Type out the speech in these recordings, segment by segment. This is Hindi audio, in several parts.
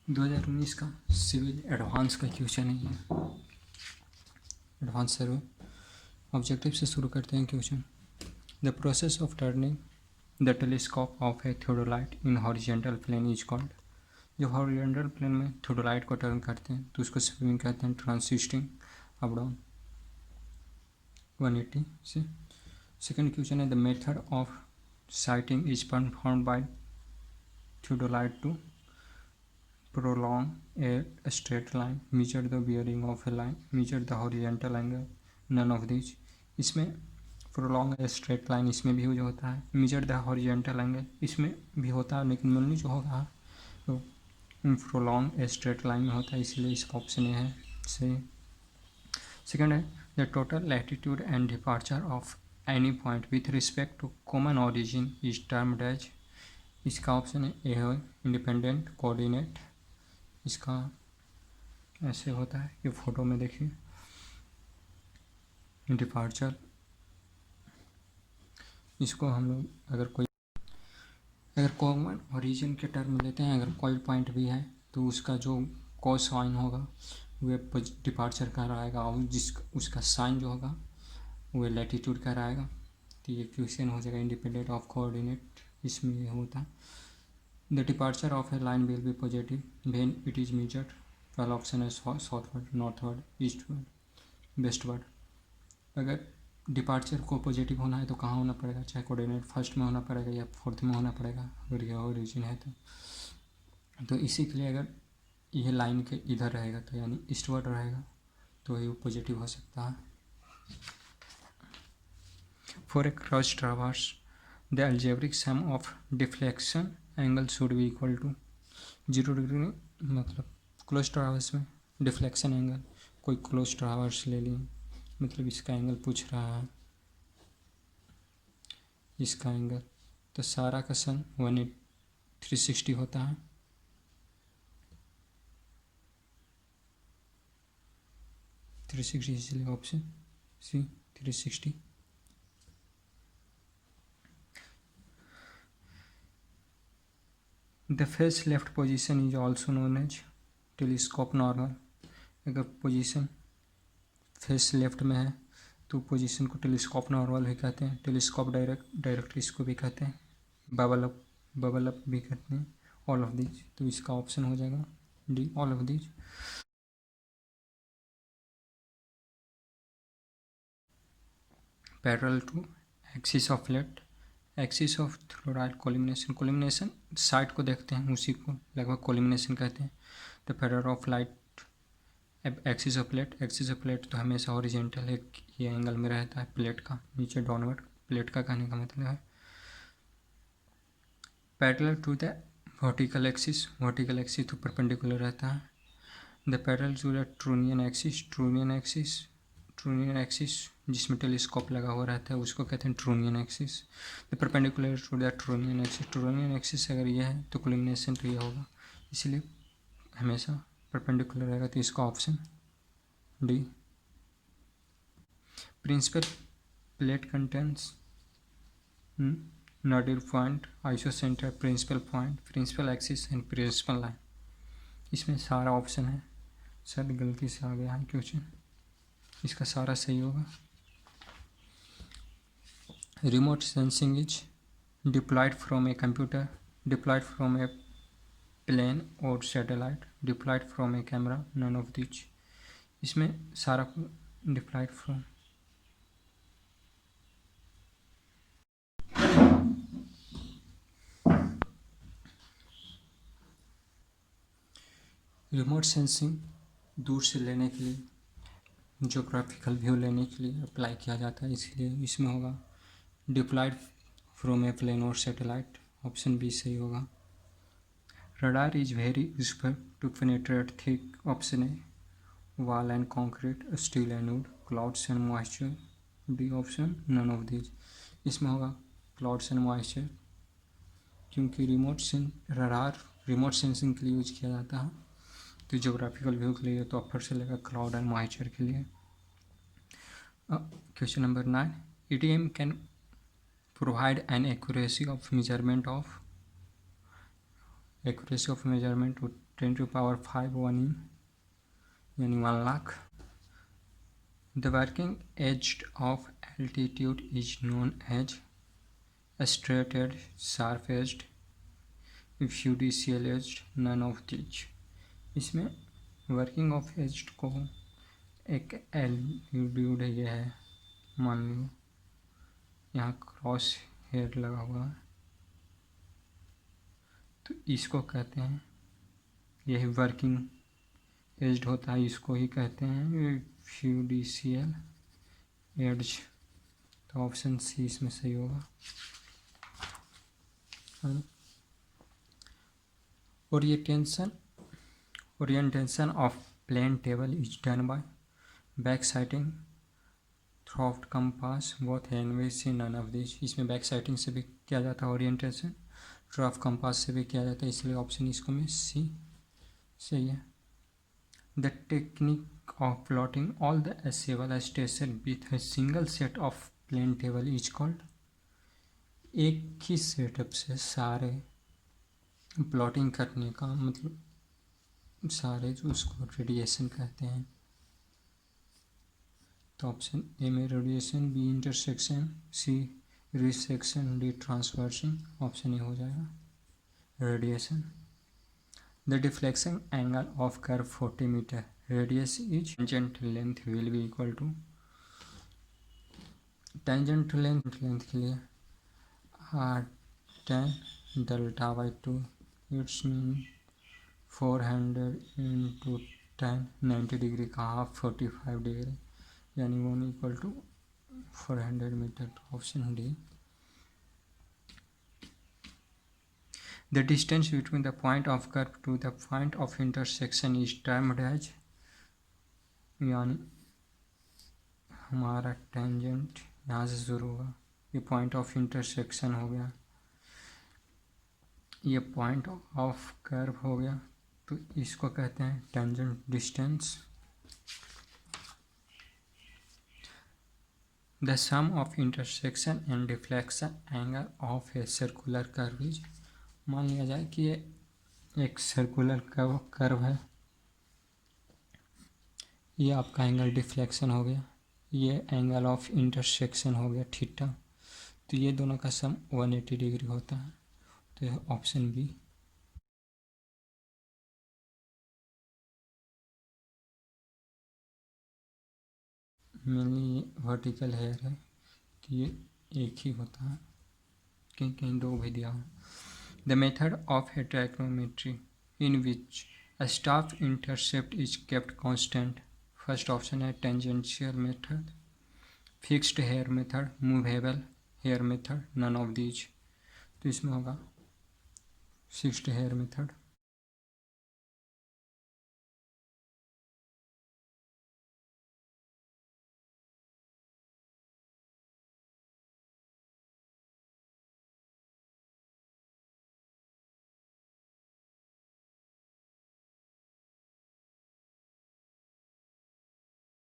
2019 का सिविल एडवांस का क्वेश्चन है ये। एडवांस सर्वे ऑब्जेक्टिव से शुरू करते हैं question. The process of turning the telescope of a theodolite in horizontal plane is called. जब हॉरिजॉन्टल प्लेन में थियोडोलाइट को टर्न करते हैं तो उसको स्विंग कहते हैं, ट्रांसिस्टिंग अप डाउन 180 से। सेकेंड क्वेश्चन है the method of sighting is perform by theodolite to prolong a straight line, measure the bearing of a line, measure the horizontal angle, none of these। इसमें prolong a straight line इसमें भी यूज होता है, measure the horizontal angle इसमें भी होता है, लेकिन मेनली जो होगा तो prolong a straight line में होता है, इसलिए इसका ऑप्शन ये है सही। सेकेंड है the total latitude and departure of any point with respect to common origin is termed as. इसका ऑप्शन है ए है इंडिपेंडेंट कोऑर्डिनेट। इसका ऐसे होता है, ये फोटो में देखिए, डिपार्चर। इसको हम लोग अगर कॉमन ओरिजिन के टर्म लेते हैं, अगर कोई पॉइंट भी है तो उसका जो कोसाइन होगा वह डिपार्चर का रहेगा और उसका साइन जो होगा वह लैटिट्यूड का रहेगा। तो ये क्वेश्चन हो जाएगा इंडिपेंडेंट ऑफ कोऑर्डिनेट। इसमें ये होता है the departure of A line will be positive when it is measured. पहला ऑप्शन है साउथवर्ड, नॉर्थवर्ड, ईस्टवर्ड, वेस्टवर्ड। अगर डिपार्चर को पॉजिटिव होना है तो कहाँ होना पड़ेगा, चाहे कोऑर्डिनेट फर्स्ट में होना पड़ेगा या फोर्थ में होना पड़ेगा अगर यह ओरिजिन है तो इसी के लिए अगर यह लाइन के इधर रहेगा तो यानी ईस्टवर्ड रहेगा तो ये पॉजिटिव हो सकता है। For a cross traverse the algebraic sum of deflection angle should be equal to 0 degree, मतलब क्लोज ट्रावर्स में डिफ्लेक्शन एंगल, कोई क्लोज ट्रावर्स ले लिए, मतलब इसका एंगल पूछ रहा है, इसका एंगल, तो सारा का सन 360 होता है। इसलिए option C 360। The face left position is also known as telescope normal. अगर पोजीशन फेस लेफ्ट में है तो पोजीशन को टेलीस्कोप नॉर्मल भी कहते हैं, टेलीस्कोप डायरेक्ट इसको भी कहते हैं, बबल अप भी कहते हैं, ऑल ऑफ दीज। तो इसका ऑप्शन हो जाएगा डी, all of these. Parallel to axis of left, axis of थोराइड कोलिमिनेशन साइड को देखते हैं, उसी को लगभग कोलिमिनेशन कहते हैं। The parallel of light axis of plate तो हमेशा हॉरिजॉन्टल है, ये एंगल में रहता है प्लेट का, नीचे डाउनवर्ड प्लेट का कहने का मतलब है। Parallel to the vertical axis तो परपेंडिकुलर रहता है। The parallel to the trunnion axis जिसमें टेलीस्कोप लगा हुआ रहता है उसको कहते हैं trunnion axis. The perpendicular to the trunnion axis अगर ये है तो कोलिमिनेशन तो ये होगा, इसलिए हमेशा परपेंडिकुलर रहेगा, तो इसका option D. Principal plate contents nodal point, isocentre, principal point, principal axis and principal line. इसमें सारा ऑप्शन है, सर गलती से आ गया है क्वेश्चन, इसका सारा सही होगा। Remote sensing is deployed from a computer, deployed from a plane और satellite, deployed from a camera, none of which. इसमें सारा को डिप्लॉयड फ्रॉम रिमोट सेंसिंग दूर से लेने के लिए, ज्योग्राफिकल व्यू लेने के लिए अप्लाई किया जाता है, इसलिए इसमें होगा डिप्लॉयड फ्रॉम ए प्लेन और सैटेलाइट, ऑप्शन बी सही होगा। Radar is very useful to penetrate thick, option A wall and concrete, steel and wood, clouds and moisture, D option none of these. इसमें होगा क्लाउड्स एंड मॉइस्चर, क्योंकि रिमोट सेंसिंग के लिए यूज किया जाता है, तो जोग्राफिकल व्यू के लिए तो अपर से लेकर क्लाउड एंड मॉइस्चर के लिए। Question number 9, EDM can provide an accuracy of measurement 10⁵ 1 यानी 1 lakh. The working edge of altitude is known as straight edge, sharp edged, fiducial edged, none of these. इसमें वर्किंग ऑफ एज्ड को एक एल्टीट्यूड ये है, मान लो यहाँ क्रॉस हेयर लगा हुआ है तो इसको कहते हैं, यही वर्किंग एज्ड होता है, इसको ही कहते हैं फिड्यूशियल एज। तो ऑप्शन सी इसमें सही होगा। Orientation of plane table is done by back sighting, trough, compass, both hand से, नन ऑफ दिस। इसमें बैक साइटिंग से भी किया जाता है ओरिएंटेशन, थ्रॉफ्ट कंपास से भी किया जाता है, इसलिए ऑप्शन इसको में सी सही है। The technique of plotting all the accessible station with a single set of plane table is called. एक ही सेटअप से सारे प्लॉटिंग करने का मतलब सारे जो उसको रेडिएशन कहते हैं। तो ऑप्शन ए में radiation, B intersection, C resection, D traversing. Option A हो जाएगा radiation. The deflection angle of curve 40 metre, radius is tangent length will be equal to, tangent length के लिए tan delta by 2, its mean 400 into tan 90 degree का हाफ 45 डिग्री, यानी 1 equal to 400 metre. Option D. The distance between the point of curve to the point of intersection is termed as, यानी हमारा टेंजेंट यहाँ से शुरू होगा, ये पॉइंट ऑफ इंटरसेक्शन हो गया, ये पॉइंट ऑफ कर्व हो गया, तो इसको कहते हैं tangent distance. The sum of intersection and deflection angle of a circular curve is, मान लिया जाए कि ये एक सर्कुलर कर्व है, ये आपका एंगल डिफ्लेक्शन हो गया, ये एंगल ऑफ इंटरसेक्शन हो गया थीटा, तो ये दोनों का सम 180 डिग्री होता है। तो यह option B. Mainly vertical hair है कि ये एक ही होता है, कहीं कहीं दो भी दिया हो। The method of heterometry in which a staff intercept is kept constant, first option है tangential method, fixed hair method, movable hair method, none of these. तो इसमें होगा फिक्स्ड हेयर मेथड।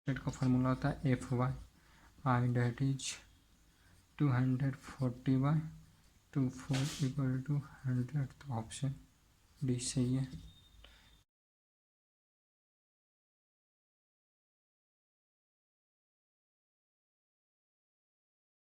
का फार्मूला होता है f by i, that is 240/24 equal to 100। तो ऑप्शन डी सही है।